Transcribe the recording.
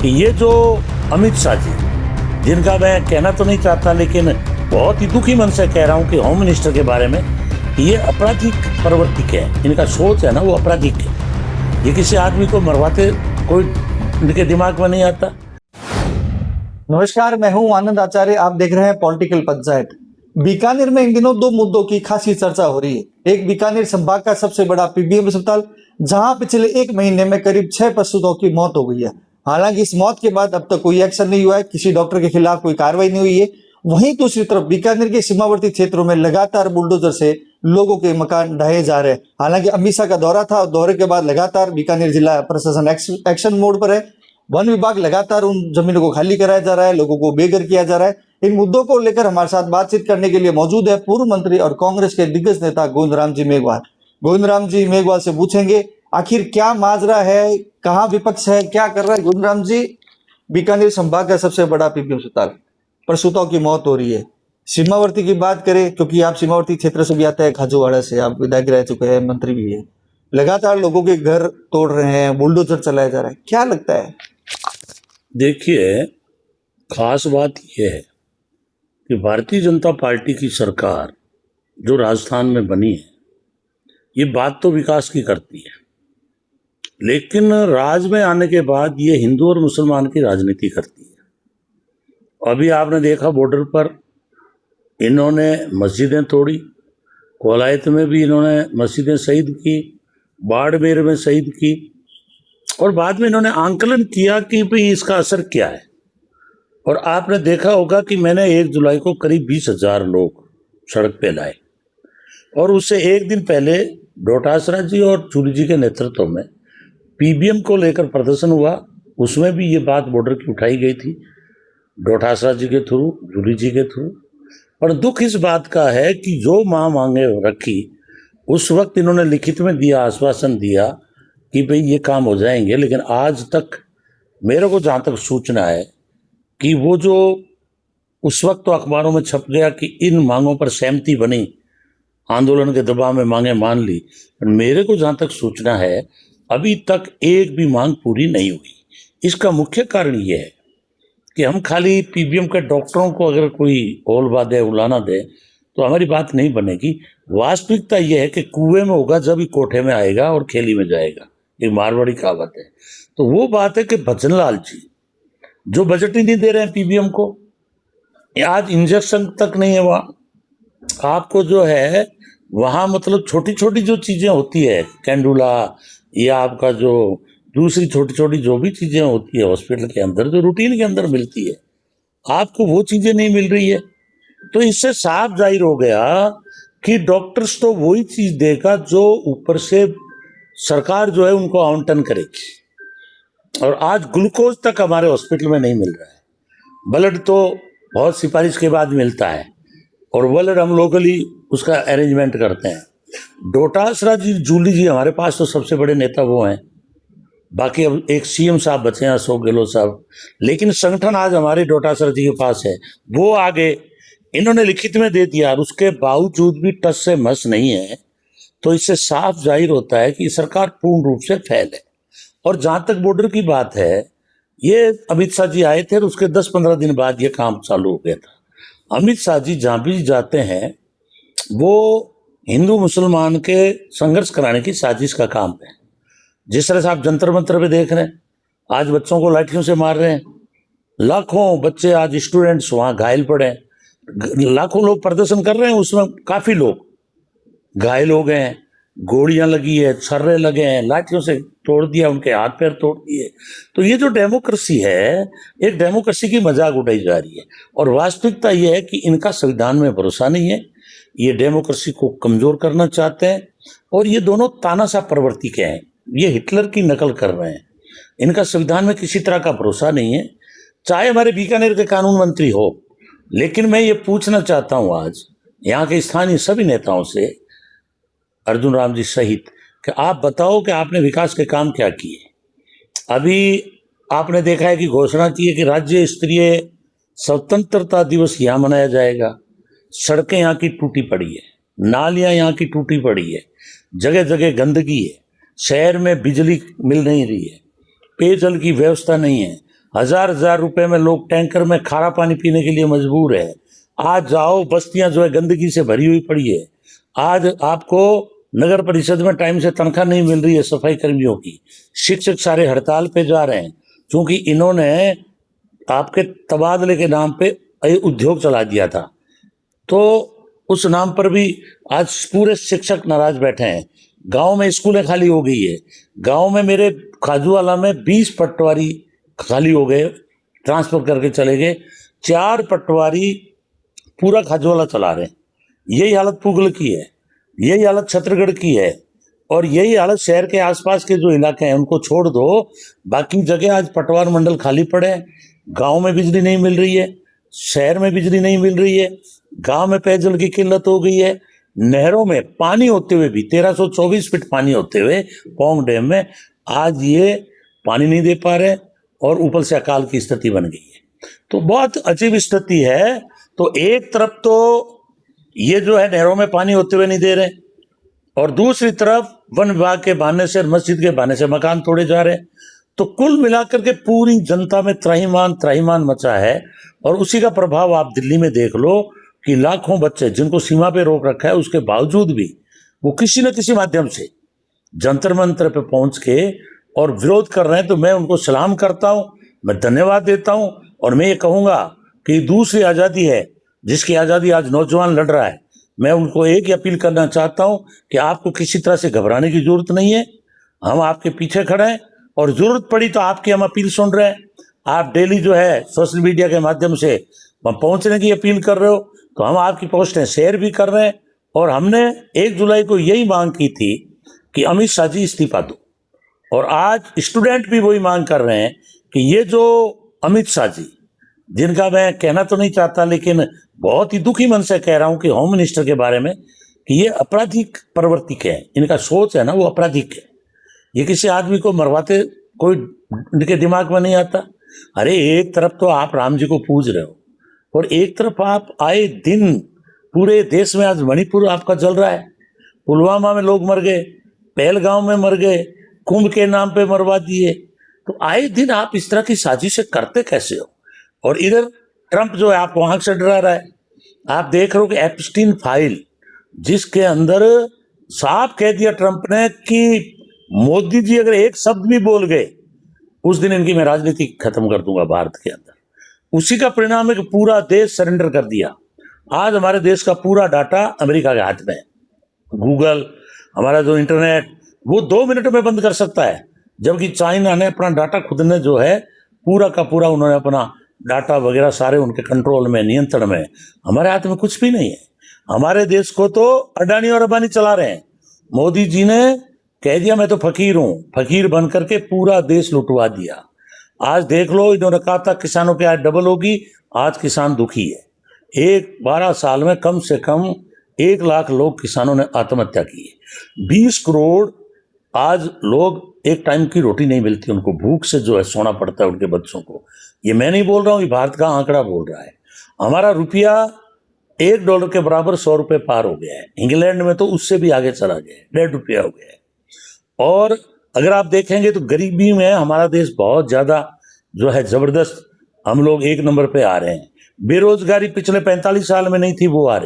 कि ये जो अमित शाह जी, जिनका मैं कहना तो नहीं चाहता लेकिन बहुत ही दुखी मन से कह रहा हूं कि होम मिनिस्टर के बारे में, ये आपराधिक प्रवृत्ति है, इनका सोच है ना वो आपराधिक है। ये किसी आदमी को मरवाते कोई इनके दिमाग में नहीं आता। नमस्कार, मैं हूं आनंद आचार्य। आप देख रहे हैं पॉलिटिकल पंचायत। बीकानेर में इन दिनों दो मुद्दों की खासी चर्चा हो रही है। एक बीकानेर संभाग का सबसे बड़ा पीबीएम अस्पताल, जहां पिछले एक महीने में करीब 6 पशुओं की मौत हो गई है। हालांकि इस मौत के बाद अब तक कोई एक्शन नहीं हुआ है, किसी डॉक्टर के खिलाफ कोई कार्रवाई नहीं हुई है। वहीं दूसरी तरफ बीकानेर के सीमावर्ती क्षेत्रों में लगातार बुलडोजर से लोगों के मकान ढहे जा रहे हैं। हालांकि अमित शाह का दौरा था और दौरे के बाद लगातार बीकानेर जिला प्रशासन एक्शन मोड पर है। वन विभाग लगातार उन जमीनों को खाली कराया जा रहा है, लोगों को बेघर किया जा रहा है। इन मुद्दों को लेकर हमारे साथ बातचीत करने के लिए मौजूद है पूर्व मंत्री और कांग्रेस के दिग्गज नेता गोविंदराम जी मेघवाल। गोविंदराम जी मेघवाल से पूछेंगे आखिर क्या माजरा है, कहाँ विपक्ष है, क्या कर रहा है। गोविंदराम जी, बीकानेर संभाग का सबसे बड़ा पीबीएम अस्पताल, प्रसूताओं की मौत हो रही है। सीमावर्ती की बात करें, क्योंकि आप सीमावर्ती क्षेत्र से भी आते हैं, खाजूवाड़ा से आप विधायक रह चुके हैं, मंत्री भी है। लगातार लोगों के घर तोड़ रहे हैं, बुलडोजर चलाया जा रहा है, क्या लगता है? देखिए, खास बात यह है कि भारतीय जनता पार्टी की सरकार जो राजस्थान में बनी है, ये बात तो विकास की करती है, लेकिन राज में आने के बाद ये हिंदू और मुसलमान की राजनीति करती है। अभी आपने देखा बॉर्डर पर इन्होंने मस्जिदें तोड़ी, कोलायत में भी इन्होंने मस्जिदें शहीद की, बाड़मेर में शहीद की, और बाद में इन्होंने आंकलन किया कि भाई इसका असर क्या है। और आपने देखा होगा कि मैंने 1 जुलाई को करीब 20,000 लोग सड़क पे लाए, और उससे एक दिन पहले डोटासरा जी और जूली जी के नेतृत्व में पीबीएम को लेकर प्रदर्शन हुआ। उसमें भी ये बात बॉर्डर की उठाई गई थी, डोटासरा जी के थ्रू, जूली जी के थ्रू। पर दुख इस बात का है कि जो मांगे रखी उस वक्त इन्होंने लिखित में दिया, आश्वासन दिया कि भाई ये काम हो जाएंगे, लेकिन आज तक मेरे को जहाँ तक सूचना है कि वो जो उस वक्त तो अखबारों में छप गया कि इन मांगों पर सहमति बनी, आंदोलन के दबाव में मांगे मान ली, पर मेरे को जहाँ तक सूचना है अभी तक एक भी मांग पूरी नहीं हुई। इसका मुख्य कारण ये है कि हम खाली पीबीएम के डॉक्टरों को अगर कोई ओलवा दे, उलाना दे, तो हमारी बात नहीं बनेगी। वास्तविकता यह है कि कुएं में होगा जब ही कोठे में आएगा और खेली में जाएगा, एक मारवाड़ी कहावत है। तो वो बात है कि भजनलाल जी जो बजट ही नहीं दे रहे हैं पीबीएम को, आज इंजेक्शन तक नहीं है वहाँ। आपको जो है वहाँ मतलब छोटी छोटी जो चीज़ें होती है, कैंडुला या आपका जो दूसरी छोटी छोटी जो भी चीज़ें होती है हॉस्पिटल के अंदर, जो रूटीन के अंदर मिलती है, आपको वो चीज़ें नहीं मिल रही है। तो इससे साफ जाहिर हो गया कि डॉक्टर्स तो वही चीज़ देगा जो ऊपर से सरकार जो है उनको आवंटन करेगी। और आज ग्लूकोज तक हमारे हॉस्पिटल में नहीं मिल रहा है। ब्लड तो बहुत सिफारिश के बाद मिलता है, और ब्लड हम लोकली उसका अरेंजमेंट करते हैं। डोटासरा जी, जूली जी, हमारे पास तो सबसे बड़े नेता वो हैं। बाकी अब एक सीएम साहब बचे हैं, अशोक गहलोत साहब, लेकिन संगठन आज हमारे डोटासरा जी के पास है। वो आगे इन्होंने लिखित में दे दिया, और उसके बावजूद भी टस से मस नहीं है। तो इससे साफ जाहिर होता है कि सरकार पूर्ण रूप से फेल है। और जहाँ तक बॉर्डर की बात है, ये अमित शाह जी आए थे और उसके 10-15 दिन बाद ये काम चालू हो गया था। अमित शाह जी जहाँ भी जाते हैं वो हिंदू मुसलमान के संघर्ष कराने की साजिश का काम है। जिस तरह से आप जंतर मंतर पे देख रहे हैं, आज बच्चों को लाठियों से मार रहे हैं, लाखों बच्चे आज स्टूडेंट्स वहाँ घायल पड़े हैं, लाखों लोग प्रदर्शन कर रहे हैं, उसमें काफ़ी लोग घायल हो गए हैं, गोलियां लगी है, छर्रे लगे हैं, लाठियों से तोड़ दिया, उनके हाथ पैर तोड़ दिए। तो ये जो डेमोक्रेसी है, एक डेमोक्रेसी की मजाक उड़ाई जा रही है। और वास्तविकता ये है कि इनका संविधान में भरोसा नहीं है, ये डेमोक्रेसी को कमजोर करना चाहते हैं। और ये दोनों तानाशाह प्रवृत्ति के हैं, ये हिटलर की नकल कर रहे हैं। इनका संविधान में किसी तरह का भरोसा नहीं है, चाहे हमारे बीकानेर के कानून मंत्री हो। लेकिन मैं ये पूछना चाहता हूँ आज यहाँ के स्थानीय सभी नेताओं से, अर्जुन राम जी सहित, कि आप बताओ कि आपने विकास के काम क्या किए। अभी आपने देखा है कि घोषणा की है कि राज्य स्तरीय स्वतंत्रता दिवस यहाँ मनाया जाएगा। सड़कें यहाँ की टूटी पड़ी है, नालियाँ यहाँ की टूटी पड़ी है, जगह जगह गंदगी है, शहर में बिजली मिल नहीं रही है, पेयजल की व्यवस्था नहीं है। हजार रुपए में लोग टैंकर में खारा पानी पीने के लिए मजबूर है। आज जाओ, बस्तियां जो है गंदगी से भरी हुई पड़ी है। आज आपको नगर परिषद में टाइम से तनख्वाह नहीं मिल रही है सफाई कर्मियों की। शिक्षक सारे हड़ताल पे जा रहे हैं क्योंकि इन्होंने आपके तबादले के नाम पे उद्योग चला दिया था। तो उस नाम पर भी आज पूरे शिक्षक नाराज बैठे हैं। गांव में स्कूलें खाली हो गई है। गांव में मेरे खाजूवाला में 20 पटवारी खाली हो गए, ट्रांसफर करके चले गए। 4 पटवारी पूरा खाजूवाला चला रहे हैं। यही हालत पुगल की है, यही हालत छत्तीसगढ़ की है, और यही हालत शहर के आसपास के जो इलाके हैं उनको छोड़ दो, बाकी जगह आज पटवार मंडल खाली पड़े हैं। गांव में बिजली नहीं मिल रही है, शहर में बिजली नहीं मिल रही है, गांव में पेयजल की किल्लत हो गई है। नहरों में पानी होते हुए भी 1324 फीट पानी होते हुए पौंग डैम में आज ये पानी नहीं दे पा रहे, और ऊपर से अकाल की स्थिति बन गई है। तो बहुत अजीब स्थिति है। तो एक तरफ तो ये जो है नहरों में पानी होते हुए नहीं दे रहे, और दूसरी तरफ वन विभाग के बहाने से, मस्जिद के बहाने से मकान तोड़े जा रहे हैं। तो कुल मिलाकर के पूरी जनता में त्राहिमाम मचा है। और उसी का प्रभाव आप दिल्ली में देख लो कि लाखों बच्चे जिनको सीमा पे रोक रखा है, उसके बावजूद भी वो किसी न किसी माध्यम से जंतर मंतर पे पहुंच के और विरोध कर रहे हैं। तो मैं उनको सलाम करता हूं, मैं धन्यवाद देता हूं, और मैं ये कहूंगा कि दूसरी आज़ादी है जिसकी आज़ादी आज नौजवान लड़ रहा है। मैं उनको एक ही अपील करना चाहता हूं कि आपको किसी तरह से घबराने की जरूरत नहीं है। हम आपके पीछे खड़े हैं, और जरूरत पड़ी तो आपकी हम अपील सुन रहे हैं। आप डेली जो है सोशल मीडिया के माध्यम से पहुंचने की अपील कर रहे हो, तो हम आपकी पोस्टें शेयर भी कर रहे हैं। और हमने 1 जुलाई को यही मांग की थी कि अमित शाह जी इस्तीफा दो, और आज स्टूडेंट भी वही मांग कर रहे हैं कि ये जो अमित शाह जी, जिनका मैं कहना तो नहीं चाहता लेकिन बहुत ही दुखी मन से कह रहा हूं कि होम मिनिस्टर के बारे में, कि ये आपराधिक प्रवृत्ति के हैं। इनका सोच है ना वो आपराधिक है। ये किसी आदमी को मरवाते कोई इनके दिमाग में नहीं आता। अरे एक तरफ तो आप राम जी को पूज रहे हो, और एक तरफ आप आए दिन पूरे देश में, आज मणिपुर आपका जल रहा है, पुलवामा में लोग मर गए, पहलगांव में मर गए, कुंभ के नाम पे मरवा दिए। तो आए दिन आप इस तरह की साजिशें करते कैसे हो? और इधर ट्रंप जो है आपको आंख से डरा रहा है। आप देख रहे हो कि एप्स्टीन फाइल, जिसके अंदर साफ कह दिया ट्रंप ने कि मोदी जी अगर एक शब्द भी बोल गए, उस दिन इनकी मैं राजनीति खत्म कर दूंगा भारत के अंदर। उसी का परिणाम है कि पूरा देश सरेंडर कर दिया। आज हमारे देश का पूरा डाटा अमेरिका के हाथ में है। गूगल, हमारा जो इंटरनेट, वो 2 मिनट में बंद कर सकता है, जबकि चाइना ने अपना डाटा खुद ने जो है पूरा का पूरा, उन्होंने अपना डाटा वगैरह सारे उनके कंट्रोल में, नियंत्रण में। हमारे हाथ में कुछ भी नहीं है। हमारे देश को तो अडानी और अंबानी चला रहे हैं। मोदी जी ने कह दिया मैं तो फकीर हूं, फकीर बन करके पूरा देश लुटवा दिया। आज देख लो, इन्होंने कहा था किसानों की आय डबल होगी, आज किसान दुखी है। 12 साल में कम से कम 1 लाख लोग किसानों ने आत्महत्या की है। 20 करोड़ आज लोग, एक टाइम की रोटी नहीं मिलती उनको, भूख से जो है सोना पड़ता है उनके बच्चों को। ये मैं नहीं बोल रहा हूँ, ये भारत का आंकड़ा बोल रहा है। हमारा रुपया $1 के बराबर 100 रुपये पार हो गया है। इंग्लैंड में तो उससे भी आगे चला गया है, ₹1.5 हो गया है। और अगर आप देखेंगे तो गरीबी में हमारा देश बहुत ज़्यादा जो है ज़बरदस्त, हम लोग 1 नंबर पे आ रहे हैं। बेरोजगारी पिछले 45 साल में नहीं थी, वो आ रही।